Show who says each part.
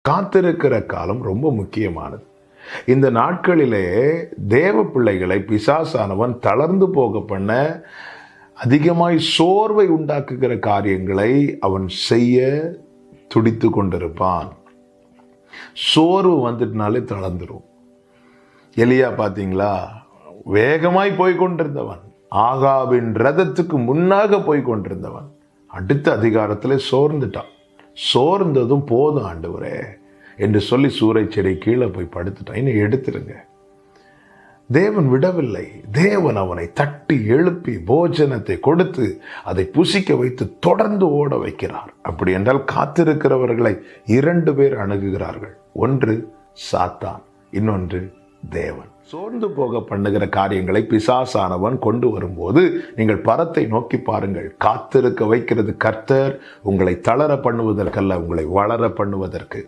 Speaker 1: காத்திருக்கிற காலம் ரொம்ப முக்கியமானது. இந்த நாட்களிலே தேவ பிள்ளைகளை பிசாசானவன் தளர்ந்து போக பண்ண, அதிகமாய் சோர்வை உண்டாக்குகிற காரியங்களை அவன் செய்ய துடித்து கொண்டிருப்பான். சோர்வு வந்துட்டுனாலே தளர்ந்துரும். எலியா பார்த்தீங்களா, வேகமாய் போய்கொண்டிருந்தவன், ஆகாபின் ரதத்துக்கு முன்னாக போய்கொண்டிருந்தவன் அடுத்த அதிகாரத்தில் சோர்ந்துட்டான். சோர்ந்ததும் போதும் ஆண்டவரே என்று சொல்லி சூறை செடி கீழே போய் படுத்துட்டான். இன்னும் எடுத்துருங்க. தேவன் விடவில்லை. தேவன் அவனை தட்டி எழுப்பி போஜனத்தை கொடுத்து அதை புசிக்க வைத்து தொடர்ந்து ஓட வைக்கிறார். அப்படி என்றால் காத்திருக்கிறவர்களை 2 பேர் அணுகுகிறார்கள். ஒன்று சாத்தான், இன்னொன்று தேவன். சோர்ந்து போக பண்ணுகிற காரியங்களை பிசாசானவன் கொண்டு வரும்போது நீங்கள் பரத்தை நோக்கி பாருங்கள். காத்திருக்க வைக்கிறது கர்த்தர், உங்களை தளர பண்ணுவதற்கல்ல, உங்களை வளர பண்ணுவதற்கு.